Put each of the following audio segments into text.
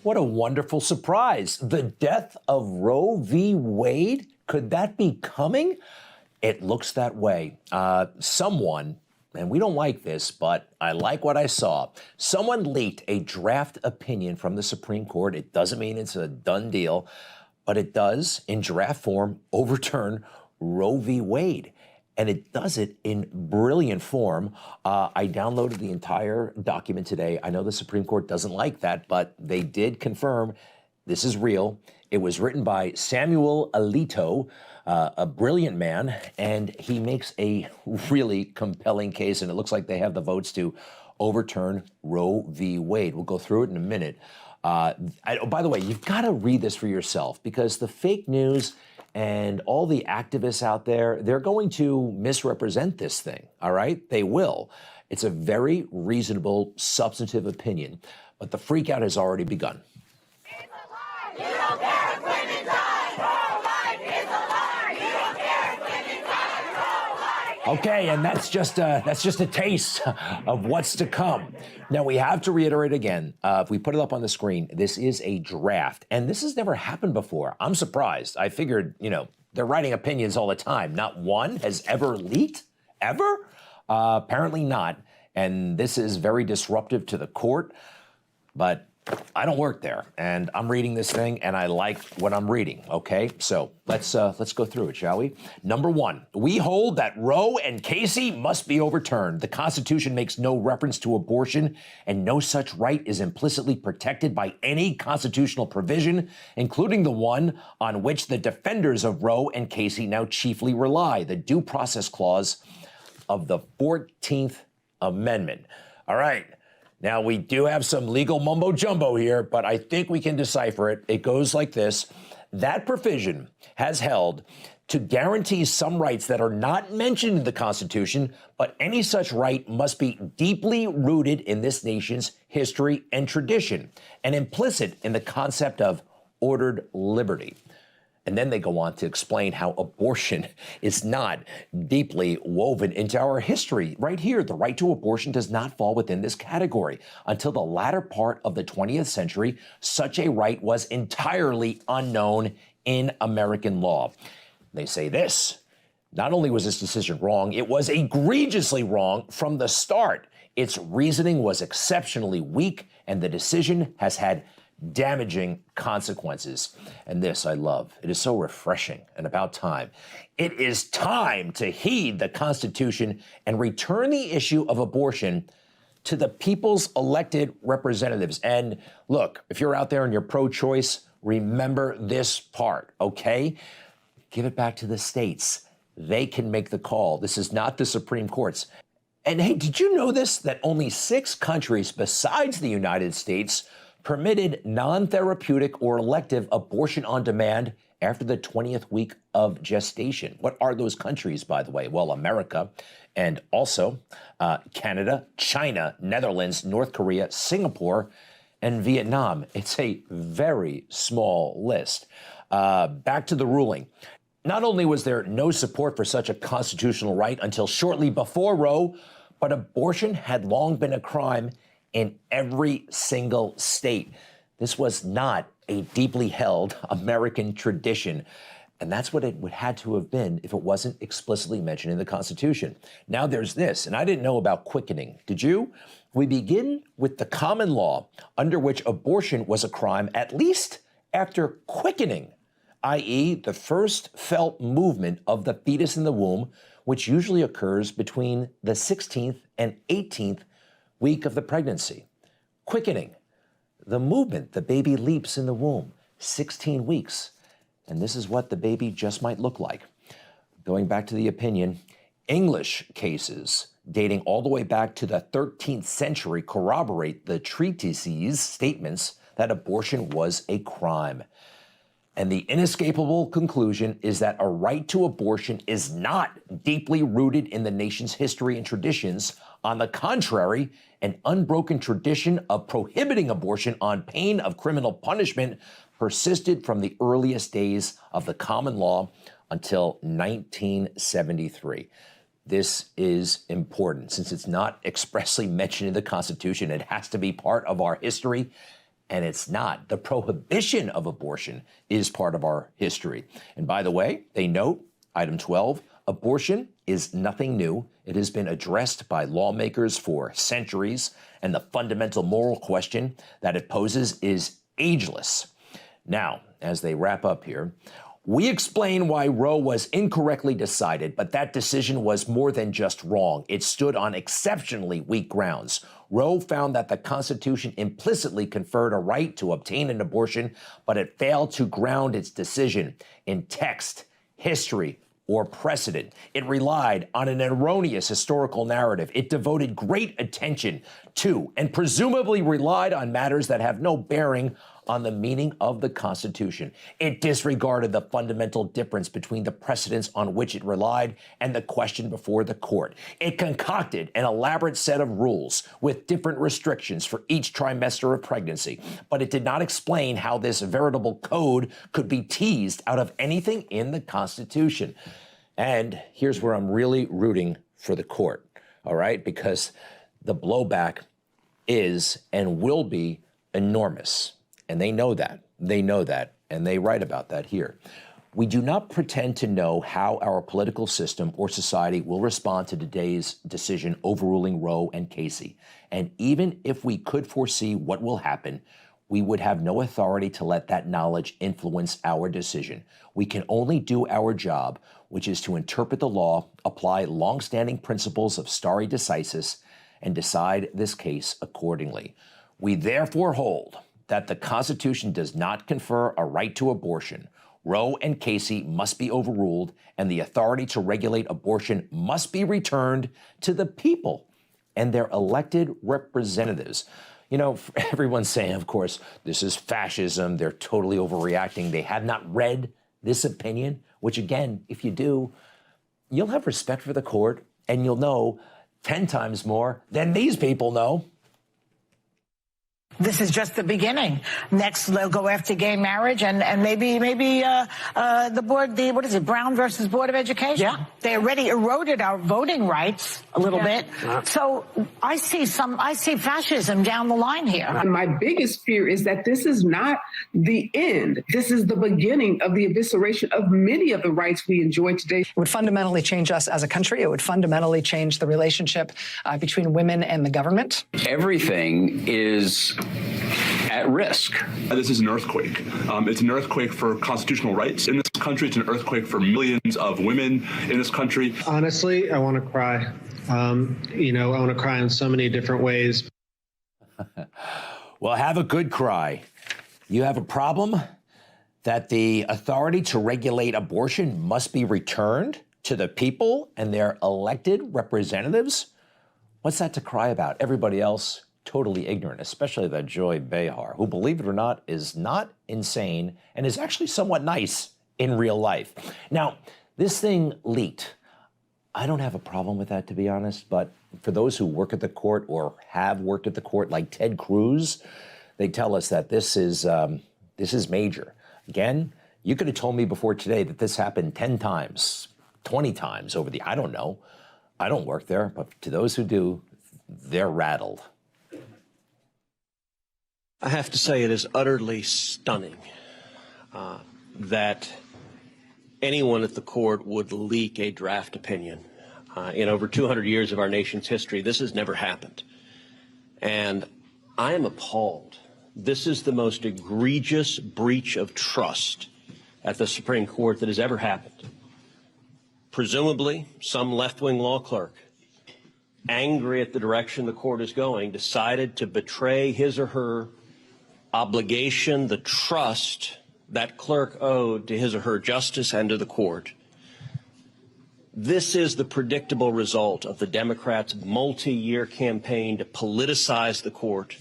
What a wonderful surprise. The death of Roe v. Wade? Could that be coming? It looks that way. Someone, and we don't like this, but I like what I saw. Someone leaked a draft opinion from the Supreme Court. It doesn't mean it's a done deal, but it does, in draft form, overturn Roe v. Wade. And it does it in brilliant form. I downloaded the entire document today. I know the Supreme Court doesn't like that, but they did confirm this is real. It was written by Samuel Alito, a brilliant man, and he makes a really compelling case, and it looks like they have the votes to overturn Roe v. Wade. We'll go through it in a minute. By the way, you've got to read this for yourself, because the fake news and all the activists out there, they're going to misrepresent this thing, all right? They will. It's a very reasonable, substantive opinion, but the freak out has already begun. You don't care if women die. Pro-life is a lie. You don't care if women die. Pro-life. Okay, and that's just a taste of what's to come. Now, we have to reiterate again, if we put it up on the screen, this is a draft, and this has never happened before. I'm surprised. I figured, they're writing opinions all the time. Not one has ever leaked, ever? Apparently not, and this is very disruptive to the court, but I don't work there, and I'm reading this thing, and I like what I'm reading, okay? So let's go through it, shall we? Number one, we hold that Roe and Casey must be overturned. The Constitution makes no reference to abortion, and no such right is implicitly protected by any constitutional provision, including the one on which the defenders of Roe and Casey now chiefly rely, the Due Process Clause of the 14th Amendment. All right. Now, we do have some legal mumbo-jumbo here, but I think we can decipher it. It goes like this. That provision has held to guarantee some rights that are not mentioned in the Constitution, but any such right must be deeply rooted in this nation's history and tradition, and implicit in the concept of ordered liberty. And then they go on to explain how abortion is not deeply woven into our history. Right here, the right to abortion does not fall within this category. Until the latter part of the 20th century, such a right was entirely unknown in American law. They say this: not only was this decision wrong, it was egregiously wrong from the start. Its reasoning was exceptionally weak, and the decision has had damaging consequences. And this I love. It is so refreshing and about time. It is time to heed the Constitution and return the issue of abortion to the people's elected representatives. And look, if you're out there and you're pro-choice, remember this part, okay? Give it back to the states. They can make the call. This is not the Supreme Court's. And hey, did you know this? That only 6 countries besides the United States permitted non-therapeutic or elective abortion on demand after the 20th week of gestation. What are those countries, by the way? Well, America, and also Canada, China, Netherlands, North Korea, Singapore, and Vietnam. It's a very small list. Back to the ruling. Not only was there no support for such a constitutional right until shortly before Roe, but abortion had long been a crime in every single state. This was not a deeply held American tradition. And that's what it would had to have been if it wasn't explicitly mentioned in the Constitution. Now there's this, and I didn't know about quickening. Did you? We begin with the common law under which abortion was a crime, at least after quickening, i.e. the first felt movement of the fetus in the womb, which usually occurs between the 16th and 18th week of the pregnancy. Quickening, the movement the baby leaps in the womb, 16 weeks. And this is what the baby just might look like. Going back to the opinion, English cases dating all the way back to the 13th century corroborate the treatise's statements that abortion was a crime. And the inescapable conclusion is that a right to abortion is not deeply rooted in the nation's history and traditions. On the contrary, an unbroken tradition of prohibiting abortion on pain of criminal punishment persisted from the earliest days of the common law until 1973. This is important. Since it's not expressly mentioned in the Constitution, it has to be part of our history and it's not. The prohibition of abortion is part of our history. And by the way, they note, item 12, abortion is nothing new. It has been addressed by lawmakers for centuries, and the fundamental moral question that it poses is ageless. Now, as they wrap up here, we explain why Roe was incorrectly decided, but that decision was more than just wrong. It stood on exceptionally weak grounds. Roe found that the Constitution implicitly conferred a right to obtain an abortion, but it failed to ground its decision in text, history, or precedent. It relied on an erroneous historical narrative. It devoted great attention to and presumably relied on matters that have no bearing on the meaning of the Constitution. It disregarded the fundamental difference between the precedents on which it relied and the question before the court. It concocted an elaborate set of rules with different restrictions for each trimester of pregnancy, but it did not explain how this veritable code could be teased out of anything in the Constitution. And here's where I'm really rooting for the court, all right? Because the blowback is and will be enormous. And they know that. They know that. And they write about that here. We do not pretend to know how our political system or society will respond to today's decision overruling Roe and Casey. And even if we could foresee what will happen, we would have no authority to let that knowledge influence our decision. We can only do our job, which is to interpret the law, apply longstanding principles of stare decisis, and decide this case accordingly. We therefore hold that the Constitution does not confer a right to abortion. Roe and Casey must be overruled, and the authority to regulate abortion must be returned to the people and their elected representatives. You know, everyone's saying, of course, this is fascism. They're totally overreacting. They have not read this opinion, which, again, if you do, you'll have respect for the court, and you'll know 10 times more than these people know. This is just the beginning. Next, they'll go after gay marriage and maybe the board, what is it, Brown versus Board of Education? Yeah. They already eroded our voting rights a little bit. So I see fascism down the line here. And my biggest fear is that this is not the end. This is the beginning of the evisceration of many of the rights we enjoy today. It would fundamentally change us as a country. It would fundamentally change the relationship between women and the government. Everything is at risk. This is an earthquake. It's an earthquake for constitutional rights in this country. It's an earthquake for millions of women in this country. Honestly, I want to cry. I want to cry in so many different ways. Well, have a good cry. You have a problem that the authority to regulate abortion must be returned to the people and their elected representatives? What's that to cry about? Everybody else totally ignorant, especially that Joy Behar, who, believe it or not, is not insane and is actually somewhat nice in real life. Now, this thing leaked. I don't have a problem with that, to be honest, but for those who work at the court or have worked at the court, like Ted Cruz, they tell us that this is major. Again, you could have told me before today that this happened 10 times, 20 times over I don't know. I don't work there, but to those who do, they're rattled. I have to say it is utterly stunning that anyone at the court would leak a draft opinion. In over 200 years of our nation's history, this has never happened. And I am appalled. This is the most egregious breach of trust at the Supreme Court that has ever happened. Presumably, some left-wing law clerk, angry at the direction the court is going, decided to betray his or her obligation, the trust that clerk owed to his or her justice and to the court. This is the predictable result of the Democrats' multi-year campaign to politicize the court,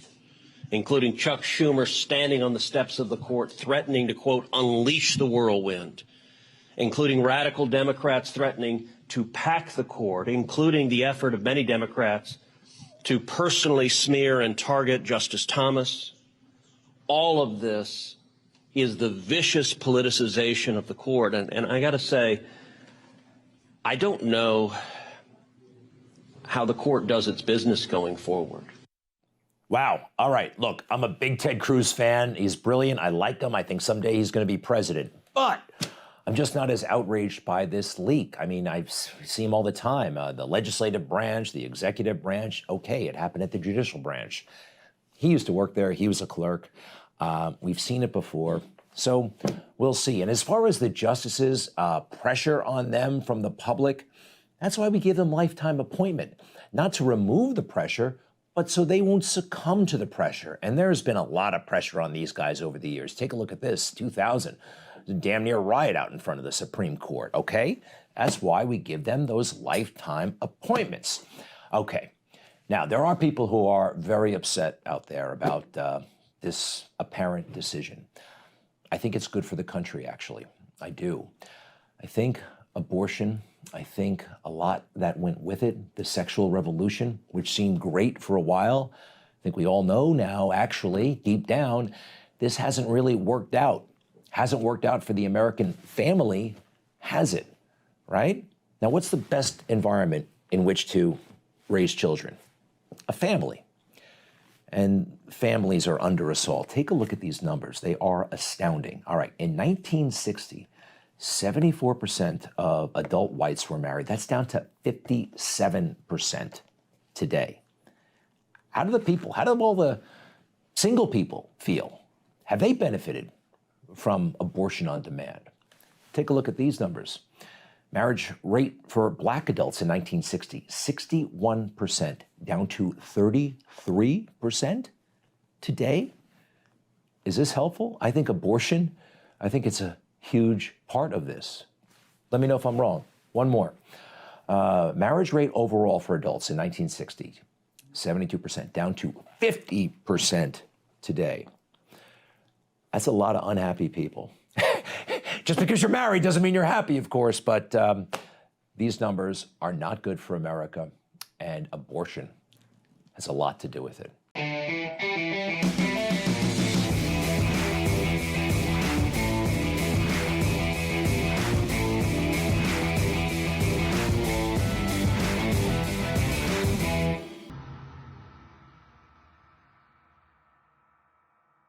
including Chuck Schumer standing on the steps of the court threatening to, quote, unleash the whirlwind, including radical Democrats threatening to pack the court, including the effort of many Democrats to personally smear and target Justice Thomas. All of this is the vicious politicization of the court. And I got to say, I don't know how the court does its business going forward. Wow. All right. Look, I'm a big Ted Cruz fan. He's brilliant. I like him. I think someday he's going to be president. But I'm just not as outraged by this leak. I mean, I see him all the time. The legislative branch, the executive branch. Okay, it happened at the judicial branch. He used to work there. He was a clerk. We've seen it before. So we'll see. And as far as the justices, pressure on them from the public, that's why we give them lifetime appointment. Not to remove the pressure, but so they won't succumb to the pressure. And there's been a lot of pressure on these guys over the years. Take a look at this, 2000, damn near riot out in front of the Supreme Court, okay? That's why we give them those lifetime appointments. Okay, now there are people who are very upset out there about this apparent decision. I think it's good for the country, actually. I do. I think abortion, I think a lot that went with it, the sexual revolution, which seemed great for a while. I think we all know now, actually, deep down, this hasn't really worked out. Hasn't worked out for the American family, has it? Right? Now, what's the best environment in which to raise children? A family. And families are under assault. Take a look at these numbers. They are astounding. All right, in 1960, 74% of adult whites were married. That's down to 57% today. How do all the single people feel? Have they benefited from abortion on demand? Take a look at these numbers. Marriage rate for black adults in 1960, 61%, down to 33% today. Is this helpful? I think abortion, I think it's a huge part of this. Let me know if I'm wrong. One more. Marriage rate overall for adults in 1960, 72%, down to 50% today. That's a lot of unhappy people. Just because you're married doesn't mean you're happy, of course, but these numbers are not good for America, and abortion has a lot to do with it.